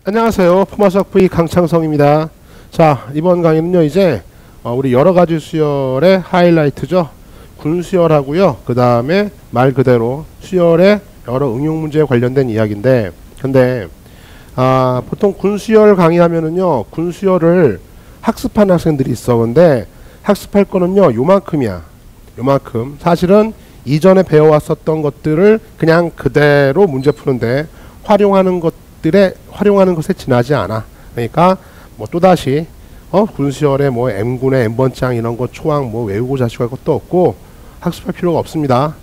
안녕하세요. 포마수학 V 강창성입니다. 자, 이번 강의는요, 이제 우리 여러가지 수열의 하이라이트죠. 군수열하고요, 그 다음에 말 그대로 수열의 여러 응용 문제에 관련된 이야기인데, 근데 보통 군수열 강의하면은요, 군수열을 학습하는 학생들이 있어. 근데 학습할 거는요, 요만큼이야. 요만큼. 사실은 이전에 배워왔었던 것들을 그냥 그대로 문제 푸는데 활용하는 것에 지나지 않아. 그러니까 뭐 또다시 군수열에 뭐 M군의 M번장 이런 거 초항 뭐 외우고 자식할 것도 없고 학습할 필요가 없습니다.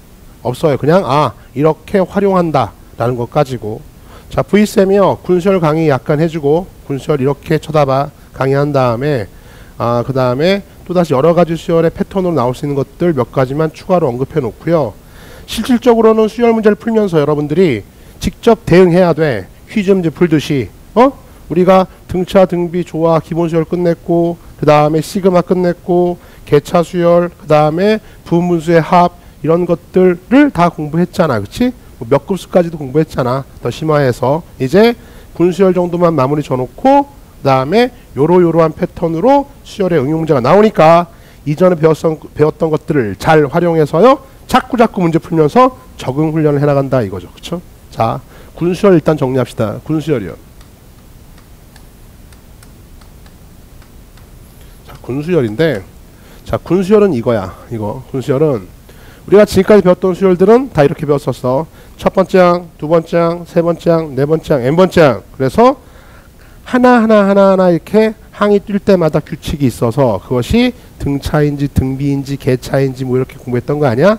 없어요. 그냥 이렇게 활용한다 라는 것 가지고. 자, V쌤이요, 군수열 강의 약간 해주고 군수열 이렇게 쳐다봐 강의한 다음에 그 다음에 또다시 여러가지 수열의 패턴으로 나올 수 있는 것들 몇 가지만 추가로 언급해 놓고요. 실질적으로는 수열 문제를 풀면서 여러분들이 직접 대응해야 돼. 퀴즈 문제 풀듯이 우리가 등차, 등비, 조화, 기본수열 끝냈고, 그 다음에 시그마 끝냈고, 개차 수열, 그 다음에 부분분수의 합 이런 것들을 다 공부했잖아. 그치? 몇 급수까지도 공부했잖아. 더 심화해서 이제 군수열 정도만 마무리 져놓고 그 다음에 요러요러한 패턴으로 수열의 응용 문제가 나오니까 이전에 배웠던 것들을 잘 활용해서요, 자꾸 문제 풀면서 적응 훈련을 해나간다 이거죠. 그쵸? 자, 군수열 일단 정리합시다. 군수열이요. 자, 군수열인데, 자, 군수열은 이거야. 이거. 군수열은 우리가 지금까지 배웠던 수열들은 다 이렇게 배웠었어. 첫 번째 항, 두 번째 항, 세 번째 항, 네 번째 항, n번째 항. 그래서 하나하나 이렇게 항이 뛸 때마다 규칙이 있어서 그것이 등차인지 등비인지 개차인지 뭐 이렇게 공부했던 거 아니야?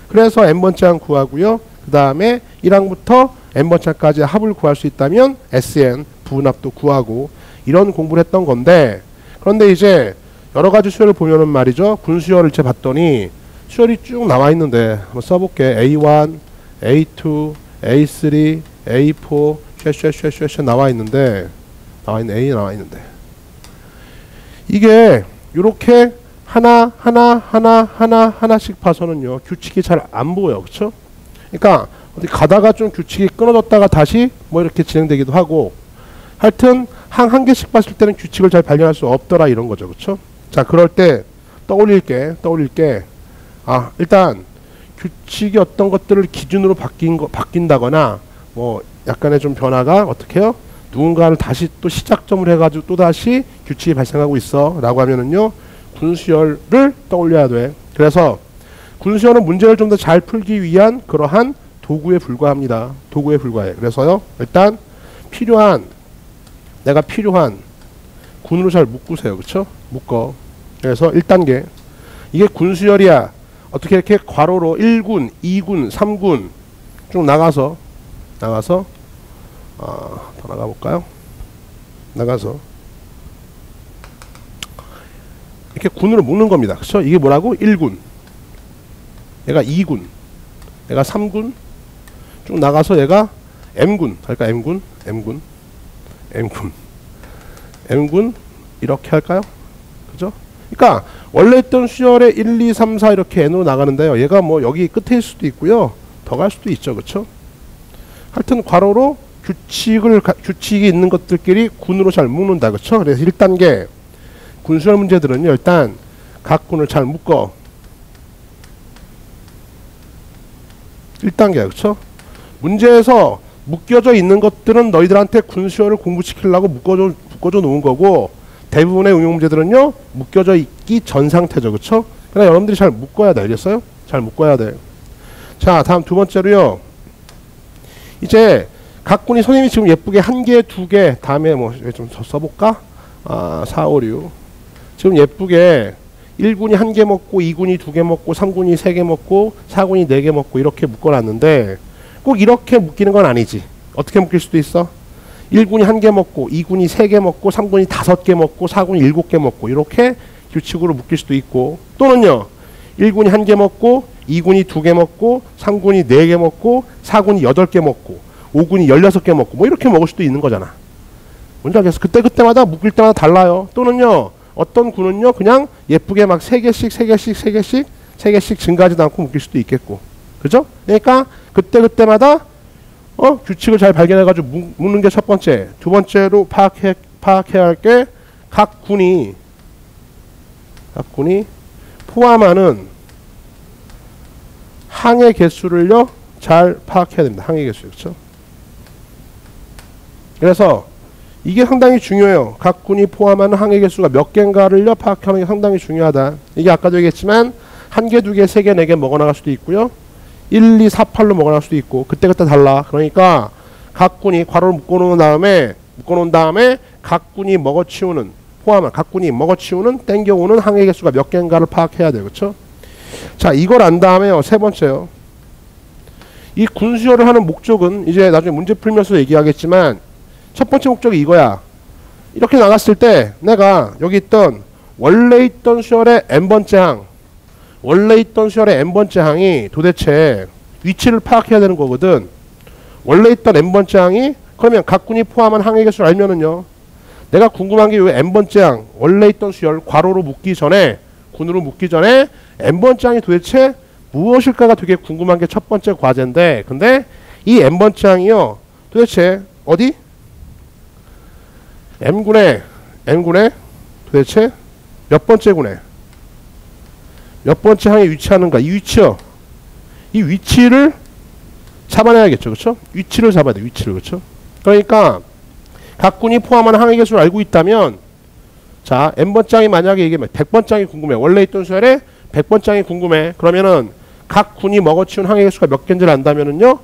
그래서 n번째 항 구하고요. 그 다음에 1항부터 n번째까지 합을 구할 수 있다면 SN 부분합도 구하고 이런 공부를 했던 건데, 그런데 이제 여러가지 수열을 보면은 말이죠, 군수열을 이제 봤더니 수열이 쭉 나와 있는데 한번 써볼게. A1, A2, A3, A4 쉐쉐쉐쉐 나와 있는데 A 나와 있는데 이게 요렇게 하나씩 봐서는요 규칙이 잘 안 보여. 그쵸? 그러니까 어디 가다가 좀 규칙이 끊어졌다가 다시 뭐 이렇게 진행되기도 하고, 하여튼 한 개씩 봤을 때는 규칙을 잘 발견할 수 없더라 이런 거죠. 그쵸? 자, 그럴 때 떠올릴 게 일단 규칙이 어떤 것들을 기준으로 바뀐다거나 뭐 약간의 좀 변화가 어떻게 해요? 누군가를 다시 또 시작점을 해가지고 또 다시 규칙이 발생하고 있어 라고 하면은요, 군수열을 떠올려야 돼. 그래서 군수열은 문제를 좀 더 잘 풀기 위한 그러한 도구에 불과합니다. 도구에 불과해. 그래서요, 일단 내가 필요한 군으로 잘 묶으세요. 그쵸? 묶어. 그래서 1단계 이게 군수열이야. 어떻게 이렇게 괄호로 1군, 2군, 3군 쭉 나가서 더 나가볼까요? 나가서 이렇게 군으로 묶는 겁니다. 그쵸? 이게 뭐라고? 1군, 얘가 2군, 얘가 3군, 쭉 나가서 얘가 M군 할까? M군 이렇게 할까요? 그죠? 그러니까 원래 있던 수열의 1, 2, 3, 4 이렇게 N으로 나가는데요, 얘가 뭐 여기 끝에일 수도 있고요, 더 갈 수도 있죠. 그쵸? 하여튼 괄호로 규칙이 있는 것들끼리 군으로 잘 묶는다. 그쵸? 그래서 1단계 군수열 문제들은요, 일단 각 군을 잘 묶어. 1단계야. 그쵸? 문제에서 묶여져 있는 것들은 너희들한테 군수열을 공부시키려고 묶어줘 놓은 거고, 대부분의 응용 문제들은요 묶여져 있기 전 상태죠. 그쵸? 그러나 여러분들이 잘 묶어야 돼. 알겠어요? 잘 묶어야 돼. 자, 다음 두 번째로요, 이제 각군이 선생님이 지금 예쁘게 1개, 2개, 다음에 뭐 좀 써볼까? 4, 5, 6 지금 예쁘게 1군이 1개 먹고 2군이 2개 먹고 3군이 3개 먹고 4군이 4개 먹고 이렇게 묶어놨는데, 꼭 이렇게 묶이는 건 아니지. 어떻게 묶일 수도 있어? 1군이 1개 먹고 2군이 3개 먹고 3군이 5개 먹고 4군이 7개 먹고 이렇게 규칙으로 묶일 수도 있고, 또는요 1군이 1개 먹고 2군이 2개 먹고 3군이 4개 먹고 4군이 8개 먹고 5군이 16개 먹고 뭐 이렇게 먹을 수도 있는 거잖아. 뭔지 알겠어? 그때마다 묶일 때마다 달라요. 또는요 어떤 군은요 그냥 예쁘게 막 3개씩 증가하지도 않고 묶일 수도 있겠고. 그죠? 그러니까 그때마다 규칙을 잘 발견해가지고 묻는 게 첫 번째. 두 번째로 파악해야 할 게 각 군이 포함하는 항의 개수를요 잘 파악해야 됩니다. 항의 개수. 그렇죠? 그래서 이게 상당히 중요해요. 각 군이 포함하는 항의 개수가 몇 개인가를요 파악하는 게 상당히 중요하다. 이게 아까도 얘기했지만 1개, 2개, 3개, 4개 먹어나갈 수도 있고요. 1, 2, 4, 8로 먹어나갈 수도 있고 그때그때 달라. 그러니까 각 군이 괄호를 묶어놓은 다음에 각 군이 먹어치우는 땡겨오는 항의 개수가 몇 개인가를 파악해야 돼요. 그렇죠? 자, 이걸 안 다음에요. 세 번째요. 이 군수열을 하는 목적은 이제 나중에 문제 풀면서 얘기하겠지만 첫 번째 목적이 이거야. 이렇게 나갔을 때 내가 여기 있던 원래 있던 수열의 n번째 항이 도대체 위치를 파악해야 되는 거거든. 원래 있던 n번째 항이 그러면 각 군이 포함한 항의 개수를 알면은요. 내가 궁금한 게 요 n번째 항 원래 있던 수열 괄호로 묶기 전에 군으로 묶기 전에 n번째 항이 도대체 무엇일까가 되게 궁금한 게 첫 번째 과제인데 근데 이 n번째 항이요. 도대체 어디? n군에 도대체 몇 번째 군에 몇 번째 항에 위치하는가? 이 위치요. 이 위치를 잡아내야겠죠. 그렇죠? 위치를 잡아야 돼. 위치를. 그렇죠? 그러니까 각 군이 포함한 항의 개수를 알고 있다면 자, n번째 항이 만약에 이게 100번째 항이 궁금해. 원래 있던 수열에 100번째 항이 궁금해. 그러면은 각 군이 먹어치운 항의 개수가 몇 개인지를 안다면은요.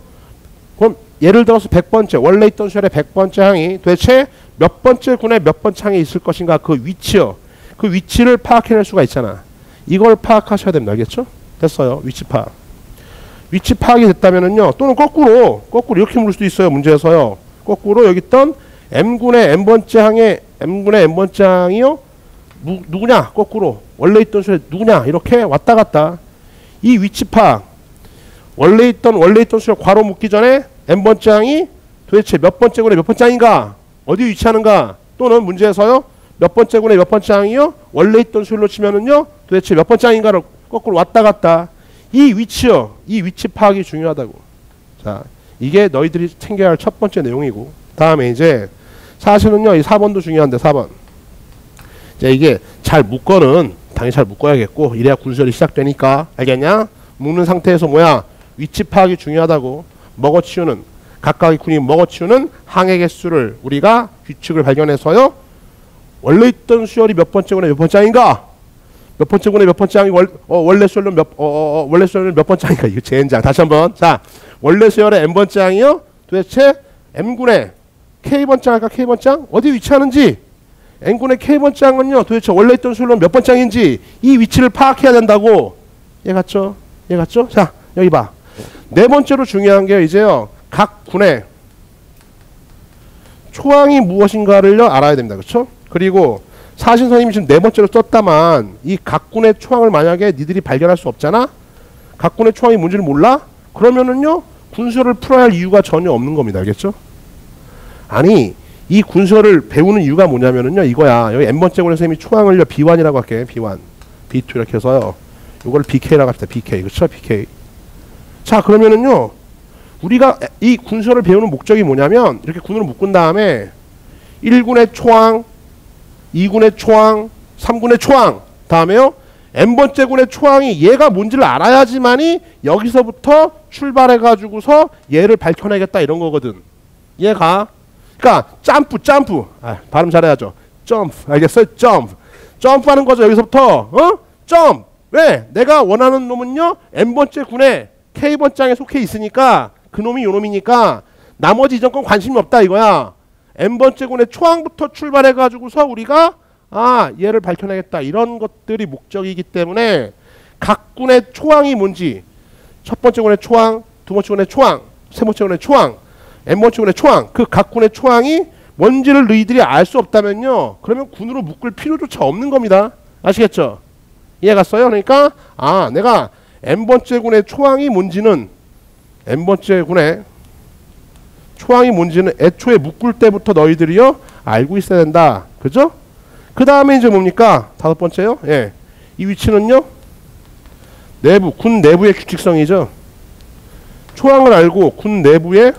그럼 예를 들어서 100번째 원래 있던 수열의 100번째 항이 도대체 몇 번째 군에 몇 번째 항에 있을 것인가 그 위치요. 그 위치를 파악해낼 수가 있잖아. 이걸 파악하셔야 됩니다. 알겠죠? 됐어요. 위치 파악. 위치 파악이 됐다면은요. 또는 거꾸로 이렇게 물을 수도 있어요. 문제에서요. 거꾸로 여기 있던 m군의 n번째 항이요. 누구냐? 거꾸로 원래 있던 수에 누구냐? 이렇게 왔다 갔다. 이 위치 파악. 원래 있던 수에 괄호 묶기 전에 n번째 항이 도대체 몇 번째 군에 몇 번째 항인가? 어디 위치하는가? 또는 문제에서요. 몇 번째 군에 몇 번째 항이요? 원래 있던 수열로 치면은요. 도대체 몇 번째 항인가를 거꾸로 왔다 갔다. 이 위치요. 이 위치 파악이 중요하다고. 자, 이게 너희들이 챙겨야 할 첫 번째 내용이고. 다음에 이제 사실은요. 이 4번도 중요한데 4번. 이제 이게 잘 묶어는 당연히 잘 묶어야겠고 이래야 군수열이 시작되니까 알겠냐? 묶는 상태에서 뭐야? 위치 파악이 중요하다고. 각각의 군이 먹어치우는 항의 개수를 우리가 규칙을 발견해서요. 원래 있던 수열이 몇 번째 군에 몇 번째 항인가? 몇 번째 군에 몇 번째 항이 원래 수열은 원래 수열은 몇 번째 항인가? 이거 젠장. 다시 한번. 자, 원래 수열의 n번째 항이요. 도대체 m군의 k번째 항일까? k번째 항? 어디 위치하는지 n군의 k번째 항은요. 도대체 원래 있던 수열로 몇 번째 항인지 이 위치를 파악해야 된다고. 이해 갔죠? 자, 여기 봐. 네 번째로 중요한 게 이제요. 각 군의 초항이 무엇인가를요 알아야 됩니다. 그렇죠? 그리고 사실 선생님이 지금 네 번째로 썼다만 이 각 군의 초항을 만약에 니들이 발견할 수 없잖아? 각 군의 초항이 뭔지를 몰라? 그러면은요 군수열을 풀어야 할 이유가 전혀 없는 겁니다. 알겠죠? 아니 이 군수열을 배우는 이유가 뭐냐면은요 이거야. 여기 n번째 군의 선생님이 초항을요 B1이라고 할게. B1, B2 이렇게 해서요. 이걸 BK라고 합시다. BK. 그렇죠? BK. 자 그러면은요 우리가 이 군수열을 배우는 목적이 뭐냐면 이렇게 군으로 묶은 다음에 1군의 초항, 2군의 초항, 3군의 초항 다음에요 n번째 군의 초항이 얘가 뭔지를 알아야지만이 여기서부터 출발해 가지고서 얘를 밝혀내겠다 이런 거거든. 얘가 그러니까 점프 발음 잘해야죠. 점프 알겠어요? 점프하는 거죠. 여기서부터 점프. 왜? 내가 원하는 놈은요 n번째 군의 k번째 항에 속해 있으니까 그 놈이 요 놈이니까 나머지 이전 건 관심이 없다 이거야. n번째 군의 초항부터 출발해 가지고서 우리가 얘를 밝혀내겠다 이런 것들이 목적이기 때문에 각 군의 초항이 뭔지 첫 번째 군의 초항, 두 번째 군의 초항, 세 번째 군의 초항, n번째 군의 초항 그 각 군의 초항이 뭔지를 너희들이 알 수 없다면요 그러면 군으로 묶을 필요조차 없는 겁니다. 아시겠죠? 이해 갔어요? 그러니까 내가 n번째 군의 초항이 뭔지는 n번째 군의 초항이 뭔지는 애초에 묶을 때부터 너희들이요 알고 있어야 된다. 그죠? 그 다음에 이제 뭡니까? 다섯 번째요. 예. 이 위치는요 군 내부의 규칙성이죠. 초항을 알고 군 내부의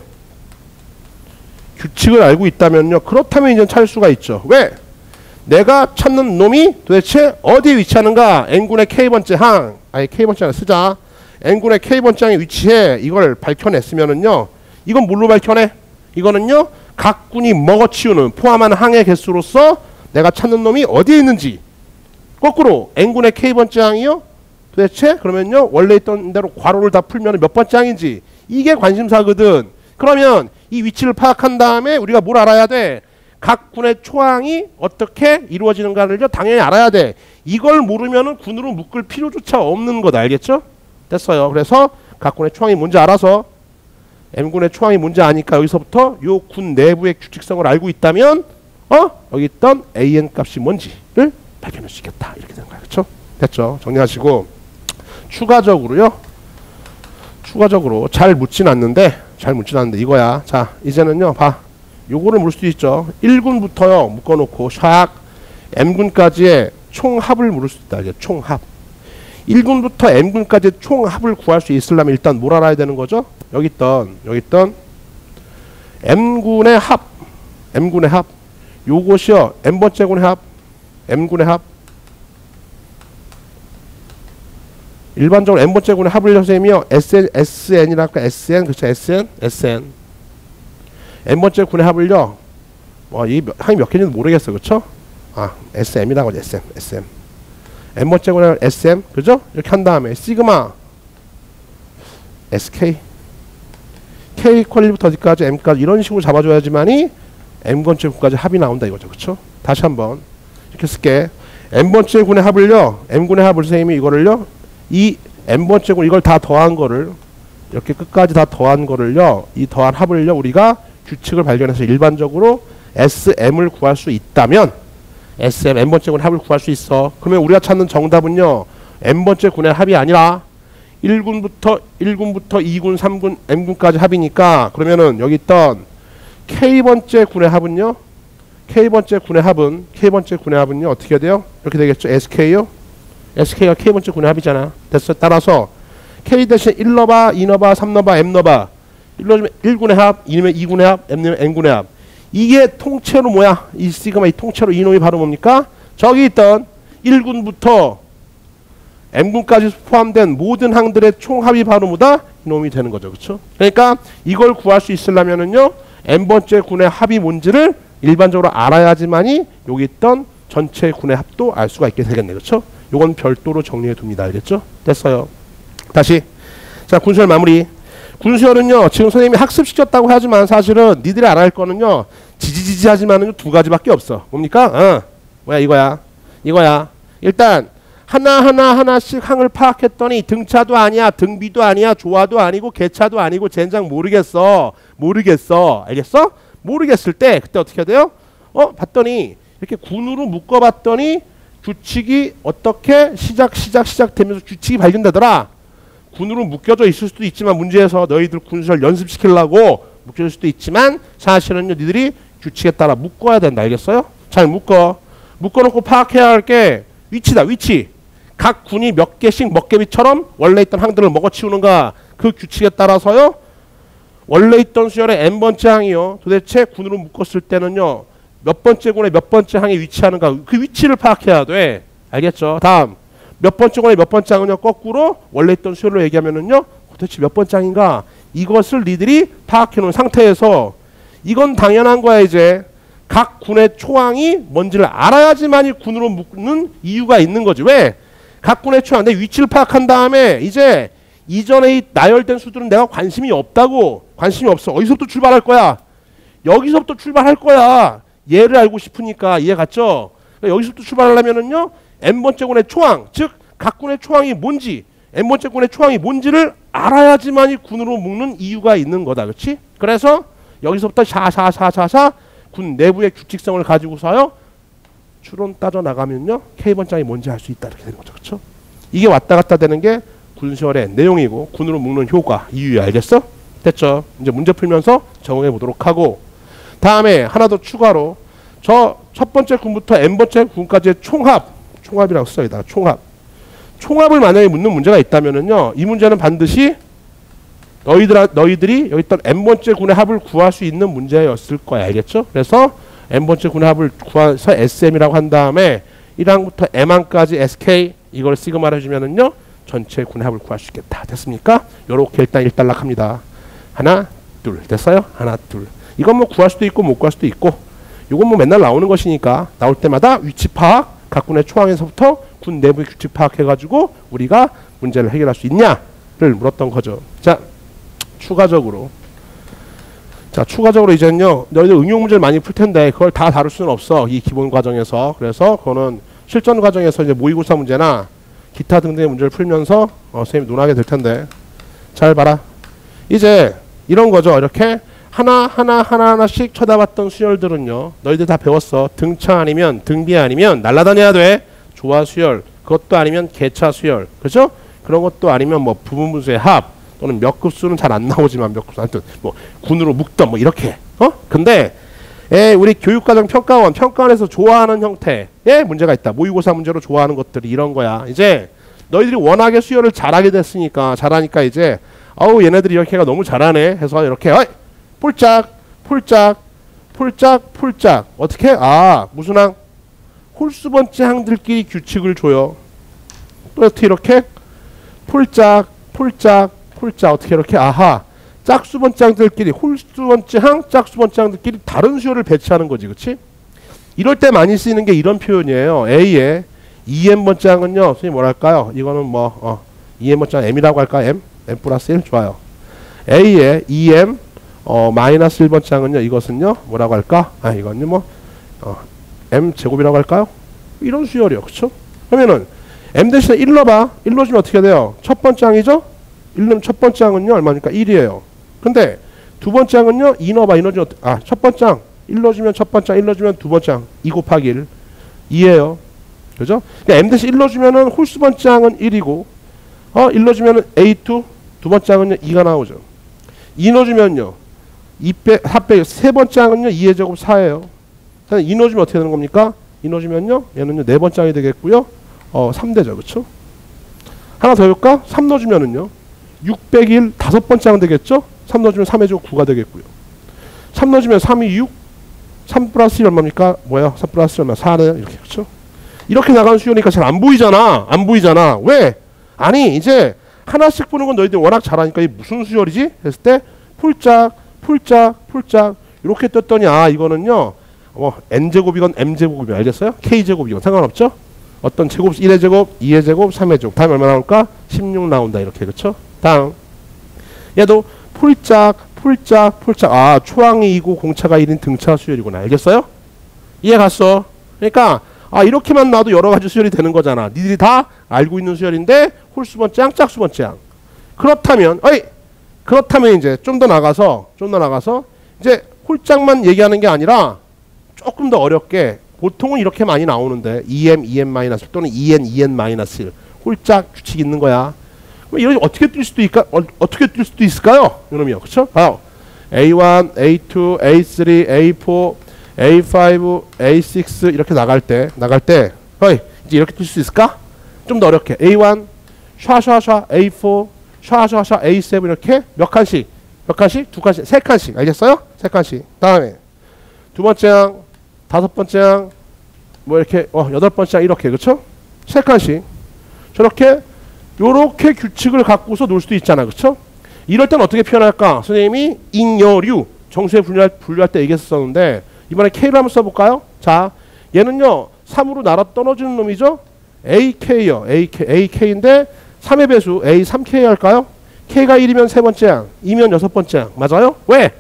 규칙을 알고 있다면요. 그렇다면 이제 찾을 수가 있죠. 왜? 내가 찾는 놈이 도대체 어디에 위치하는가? n분의 k번째 항, 아니 k번째 하나 쓰자. n분의 k번째 항에 위치해. 이걸 밝혀냈으면은요. 이건 뭘로 밝혀내? 이거는요. 각 군이 먹어치우는 포함한 항의 개수로서 내가 찾는 놈이 어디에 있는지. 거꾸로 n분의 k번째 항이요. 도대체 그러면요. 원래 있던 대로 괄호를 다 풀면 몇 번째 항인지. 이게 관심사거든. 그러면 이 위치를 파악한 다음에 우리가 뭘 알아야 돼? 각 군의 초항이 어떻게 이루어지는가를 당연히 알아야 돼. 이걸 모르면은 군으로 묶을 필요조차 없는 것 알겠죠? 됐어요. 그래서 각 군의 초항이 뭔지 알아서 M군의 초항이 뭔지 아니까 여기서부터 요 군 내부의 규칙성을 알고 있다면 여기 있던 AN 값이 뭔지를 밝혀낼 수 있겠다. 이렇게 되는 거야. 그렇죠? 됐죠? 정리하시고 추가적으로 잘 묻진 않는데 이거야. 자, 이제는요. 봐. 요거를 물 수도 있죠. 1군부터요. 묶어놓고 샥 M군까지의 총합을 물을 수 있다. 이게 총합. 1군부터 M군까지의 총합을 구할 수 있으려면 일단 뭘 알아야 되는 거죠? 여기 있던 M군의 합. 요것이요. M번째 군의 합. M군의 합. 일반적으로 M번째 군의 합을 선생님이요. SN이랄까? SN. 그쵸? SN. N번째 군의 합을요. 이 항이 몇 개인지는 모르겠어. 그쵸? SM이라고 하죠. SM. N번째 군의 SM. 그죠? 이렇게 한 다음에 시그마 SK K 퀄리부터 어디까지 M까지 이런 식으로 잡아줘야지만이 M번째 군까지 합이 나온다 이거죠. 그쵸? 다시 한번 이렇게 쓸게. N번째 군의 합을요. M군의 합을 선생님이 이거를요. 이 N번째 군 이걸 다 더한 거를 이렇게 끝까지 다 더한 거를요. 이 더한 합을요. 우리가 규칙을 발견해서 일반적으로 SM을 구할 수 있다면 SM N번째 군의 합을 구할 수 있어. 그러면 우리가 찾는 정답은요. N번째 군의 합이 아니라 1군부터 2군, 3군, M군까지 합이니까 그러면은 여기 있던 K번째 군의 합은요. K번째 군의 합은요. 어떻게 돼요? 이렇게 되겠죠. SK요. SK가 K번째 군의 합이잖아. 됐어. 따라서 K 대신 1너바, 2너바, 3너바, M너바 1로면 1군의 합, 2면 2군의 합, M면 N군의 합. 이게 통째로 뭐야? 이 시그마 이 통째로 이놈이 바로 뭡니까? 저기 있던 1군부터 M군까지 포함된 모든 항들의 총합이 바로 뭐다? 이놈이 되는 거죠. 그렇죠? 그러니까 이걸 구할 수 있으려면은요. N번째 군의 합이 뭔지를 일반적으로 알아야지만이 여기 있던 전체 군의 합도 알 수가 있게 되겠네. 그렇죠? 요건 별도로 정리해 둡니다. 알겠죠? 됐어요. 다시. 자, 군수열 마무리. 군수열은요. 지금 선생님이 학습시켰다고 하지만 사실은 니들이 알아야 할 거는요. 지지지지하지만은 두 가지밖에 없어. 뭡니까? 뭐야 이거야. 일단 하나씩 항을 파악했더니 등차도 아니야. 등비도 아니야. 조화도 아니고 개차도 아니고 젠장 모르겠어. 알겠어? 모르겠을 때 그때 어떻게 해야 돼요? 봤더니 이렇게 군으로 묶어봤더니 규칙이 어떻게 시작되면서 규칙이 발견되더라. 군으로 묶여져 있을 수도 있지만 문제에서 너희들 군수를 연습시키려고 묶여질 수도 있지만 사실은요. 니들이 규칙에 따라 묶어야 된다. 알겠어요? 잘 묶어놓고 파악해야 할 게 위치다. 위치. 각 군이 몇 개씩 먹개비처럼 원래 있던 항들을 먹어치우는가. 그 규칙에 따라서요. 원래 있던 수열의 N번째 항이요. 도대체 군으로 묶었을 때는요. 몇 번째 군에 몇 번째 항에 위치하는가. 그 위치를 파악해야 돼. 알겠죠? 다음. 몇 번째 군에 몇 번째 항은요. 거꾸로 원래 있던 수열로 얘기하면은요. 도대체 몇 번째 항인가. 이것을 니들이 파악해 놓은 상태에서 이건 당연한 거야. 이제 각 군의 초항이 뭔지를 알아야지만이 군으로 묶는 이유가 있는 거지. 왜? 각 군의 초항 내 위치를 파악한 다음에 이제 이전에 이 나열된 수들은 내가 관심이 없다고. 관심이 없어. 어디서부터 출발할 거야? 여기서부터 출발할 거야. 얘를 알고 싶으니까. 이해 갔죠? 그러니까 여기서부터 출발하려면은요. N번째 군의 초항, 즉 각 군의 초항이 뭔지, N번째 군의 초항이 뭔지를 알아야지만이 군으로 묶는 이유가 있는 거다. 그렇지? 그래서 여기서부터 샤 군 내부의 규칙성을 가지고서요. 추론 따져 나가면요. K번째 항이 뭔지 알 수 있다. 이렇게 되는 거죠. 그렇죠? 이게 왔다 갔다 되는 게 군수열의 내용이고 군으로 묶는 효과, 이유야. 알겠어? 됐죠? 이제 문제 풀면서 적용해 보도록 하고 다음에 하나 더 추가로 저 첫 번째 군부터 N번째 군까지의 총합이라고 써 여기다가 총합을 만약에 묻는 문제가 있다면은요. 이 문제는 반드시 너희들이 여기 있던 n번째 군의 합을 구할 수 있는 문제였을 거야. 알겠죠? 그래서 n번째 군의 합을 구해서 SM이라고 한 다음에 1항부터 m항까지 SK 이걸 시그마로 해주면은요 전체 군의 합을 구할 수 있겠다. 됐습니까? 요렇게 일단 1단락 합니다. 하나 둘 됐어요? 하나 둘. 이건 뭐 구할 수도 있고 못 구할 수도 있고 이건 뭐 맨날 나오는 것이니까 나올 때마다 위치 파악 각 군의 초항에서부터 군 내부의 규칙 파악해가지고 우리가 문제를 해결할 수 있냐를 물었던 거죠. 자 추가적으로 이제는요 너희들 응용 문제를 많이 풀 텐데 그걸 다 다룰 수는 없어 이 기본 과정에서. 그래서 그거는 실전 과정에서 이제 모의고사 문제나 기타 등등의 문제를 풀면서 선생님이 논하게 될 텐데 잘 봐라. 이제 이런 거죠. 이렇게 하나씩 쳐다봤던 수열들은요 너희들 다 배웠어. 등차 아니면 등비 아니면 날라다녀야 돼. 조화 수열 그것도 아니면 개차 수열 그렇죠? 그런 것도 아니면 뭐 부분분수의 합 또는 몇 급수는 잘 안 나오지만 몇 급수 하여튼 뭐 군으로 묶던 뭐 이렇게 근데 우리 교육과정 평가원에서 좋아하는 형태의 문제가 있다. 모의고사 문제로 좋아하는 것들이 이런 거야. 이제 너희들이 워낙에 수열을 잘하니까 이제 얘네들이 이렇게가 너무 잘하네 해서 이렇게 폴짝 어떻게? 무슨 항? 홀수번째 항들끼리 규칙을 줘요. 또 어떻게 이렇게? 폴짝 어떻게 이렇게? 짝수번째 항들끼리 홀수번째 항, 짝수번째 항들끼리 다른 수열을 배치하는 거지. 그치? 이럴 때 많이 쓰이는 게 이런 표현이에요. A의 2n번째 항은요 선생님 뭐랄까요? 이거는 뭐 EM번째 항 M이라고 할까? M 플러스 1 좋아요. A의 2M 마이너스 1번째 항은요 이것은요 뭐라고 할까? 이거는요 뭐 M 제곱이라고 할까요? 이런 수열이요. 그쵸? 그러면은 M 대신에 1 넣어봐. 1 넣어주면 어떻게 돼요? 첫 번째 항이죠? 1 넣으면 첫 번째 항은요 얼마니까 1이에요. 근데 두 번째 항은요 2 넣어봐. 2 넣어주면 첫 번째 항 1 넣어주면 첫 번째 항 1 넣어주면 두 번째 항 2 곱하기 1 2예요. 그죠? 그러니까 M 대신 1 넣어주면은 홀수 번째 항은 1이고 1 넣어주면은 A2 두 번째 항은요 2가 나오죠. 2 넣어주면요 4 번째 항은요 2의 제곱 4예요. 2 넣어주면 어떻게 되는 겁니까? 2 넣어주면요 얘는요 4번째 항이 되겠고요 3되죠. 그쵸? 하나 더 해볼까? 3 넣어주면은요 601 5번째 항 되겠죠? 3 넣어주면 3의 제곱 9가 되겠고요. 3 넣어주면 3이 6 3 플러스 1 얼마입니까? 3 플러스 1 얼마? 4네. 이렇게. 그쵸? 이렇게 나가는 수요니까 잘 안 보이잖아. 왜? 아니 이제 하나씩 보는 건 너희들 워낙 잘하니까 이게 무슨 수열이지? 했을 때 폴짝 이렇게 떴더니 이거는요 n제곱이건 m제곱이건 알겠어요? k제곱이건 상관없죠? 어떤 제곱 1의 제곱 2의 제곱 3의 제곱 다음에 얼마 나올까? 16 나온다. 이렇게. 그쵸? 다음 얘도 폴짝 초항이 2고 공차가 1인 등차 수열이구나. 알겠어요? 이해 갔어? 그러니까 이렇게만 놔도 여러 가지 수열이 되는 거잖아. 니들이 다 알고 있는 수열인데 홀수번째 항, 짝수번째 항. 그렇다면 이제 좀 더 나가서 이제 홀짝만 얘기하는 게 아니라 조금 더 어렵게 보통은 이렇게 많이 나오는데 EM-1 또는 EN-1 홀짝 규칙이 있는 거야. 이런 어떻게 뛸 수도 있을까요? 이놈이요. 그쵸? A1, A2, A3, A4, A5, A6 이렇게 나갈 때 이제 이렇게 뛸 수 있을까? 좀 더 어렵게 A1 샤샤샤 A4 샤샤샤 A7 이렇게 몇 칸씩? 두 칸씩? 세 칸씩. 알겠어요? 세 칸씩. 다음에 두 번째 항, 다섯 번째 항, 뭐 이렇게 여덟 번째 항 이렇게. 그쵸? 세 칸씩. 저렇게 요렇게 규칙을 갖고서 놀 수도 있잖아. 그쵸? 이럴 땐 어떻게 표현할까? 선생님이 잉여류 정수에 분류할 때 얘기했었는데 이번에 K를 한번 써볼까요? 자, 얘는요 3으로 날아 떨어지는 놈이죠. AK요. AK인데 3의 배수 A3K 할까요? K가 1이면 세 번째 항, 2면 여섯 번째 항. 맞아요? 왜?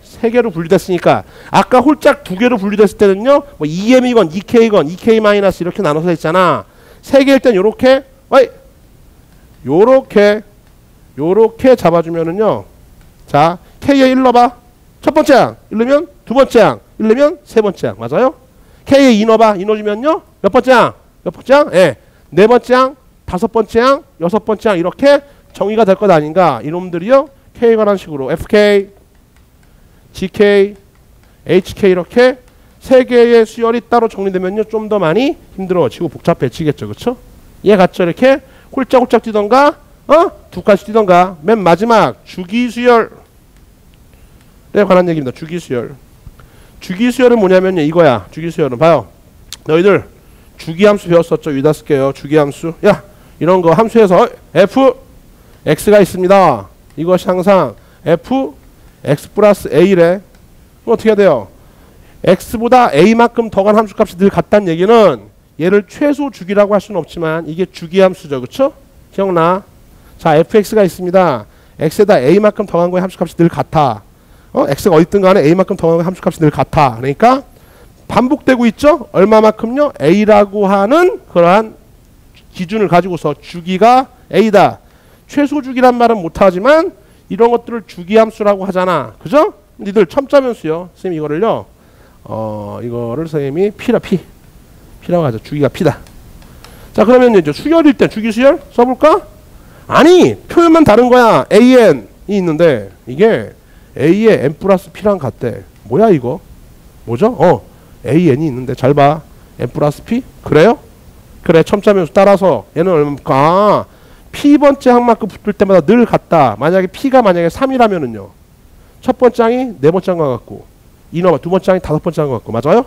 세 개로 분류됐으니까. 아까 홀짝 두 개로 분류됐을 때는요 뭐 2M이건 2K건 2K 마이너스 이렇게 나눠서 했잖아. 세 개일 땐 요렇게 요렇게 잡아주면은요. 자, K에 1 넣어봐. 첫 번째 항 1 넣으면 두 번째 항 1 넣으면 세 번째 항. 맞아요? K에 2 넣어봐. 2 넣어주면요 몇 번째 항? 예. 네 번째 항, 다섯 번째 항, 여섯 번째 항 이렇게 정의가 될 것 아닌가. 이놈들이요 K에 관한 식으로 FK, GK, HK 이렇게 세 개의 수열이 따로 정리되면요 좀 더 많이 힘들어지고 복잡해지겠죠. 그쵸? 이해 갔죠? 이렇게 홀짝홀짝 뛰던가 두 칸씩 뛰던가. 맨 마지막 주기수열에 관한 얘기입니다. 주기수열. 주기수열은 뭐냐면요, 이거야. 주기수열은 봐요. 너희들 주기함수 배웠었죠? 위다 쓸게요. 주기함수. 야, 이런 거 함수에서 f x가 있습니다. 이것이 항상 f x 플러스 a래. 어떻게 해야 돼요? x보다 a만큼 더 간 함수값이 늘 같다는 얘기는 얘를 최소 주기라고 할 수는 없지만 이게 주기함수죠. 그쵸? 기억나? 자, fx가 있습니다. x에다 a만큼 더 간 거의 함수값이 늘 같아. x가 어딨든 간에 a만큼 더 간 거의 함수값이 늘 같아. 그러니까 반복되고 있죠? 얼마만큼요? a라고 하는 그러한 기준을 가지고서 주기가 a다. 최소 주기란 말은 못하지만 이런 것들을 주기함수라고 하잖아. 그죠? 니들 첨자면수요. 선생님 이거를요. 이거를 선생님이 P라고 하죠. 주기가 P다. 자, 그러면 이제 수열일 때 주기수열 써볼까? 아니, 표현만 다른 거야. AN이 있는데 이게 A에 N 플러스 P랑 같대. 뭐야 이거? 뭐죠? AN이 있는데 잘 봐. N 플러스 P? 그래요? 그래, 첨자면수 따라서 얘는 얼마입니까? P번째 항만큼 붙을 때마다 늘 같다. 만약에 P가 만약에 3이라면은요. 첫 번째 항이 네 번째 항과 같고 두 번째 항이 다섯 번째 항과 같고 맞아요?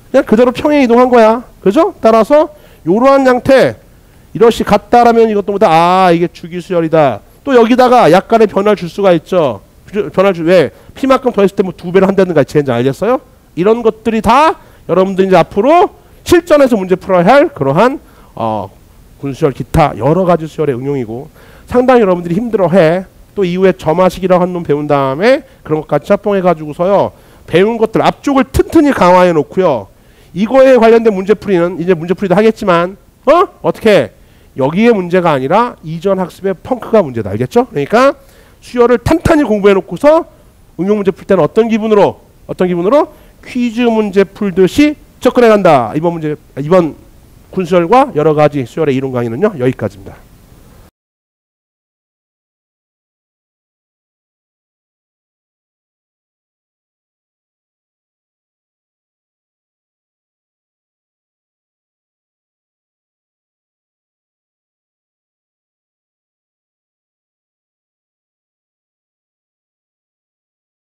그냥 그대로 평행 이동한 거야. 그죠? 따라서 요러한 양태 이것이 같다라면 이것도 보다 이게 주기수열이다. 또 여기다가 약간의 변화를 줄 수가 있죠. 변화를 왜? P만큼 더했을 때 뭐 두 배를 한다든가 이제 알겠어요? 이런 것들이 다 여러분들이 이제 앞으로 실전에서 문제 풀어야 할 그러한 군수열 기타 여러 가지 수열의 응용이고 상당히 여러분들이 힘들어해. 또 이후에 점화식이라고 한 놈 배운 다음에 그런 것까지 짬뽕해 가지고서요 배운 것들 앞쪽을 튼튼히 강화해 놓고요 이거에 관련된 문제풀이는 이제 문제풀이도 하겠지만 어떻게 여기에 문제가 아니라 이전 학습의 펑크가 문제다. 알겠죠? 그러니까 수열을 탄탄히 공부해 놓고서 응용 문제 풀 때는 어떤 기분으로 퀴즈 문제 풀듯이 접근해 간다. 이번 군수열과 여러 가지 수열의 이론 강의는요 여기까지입니다.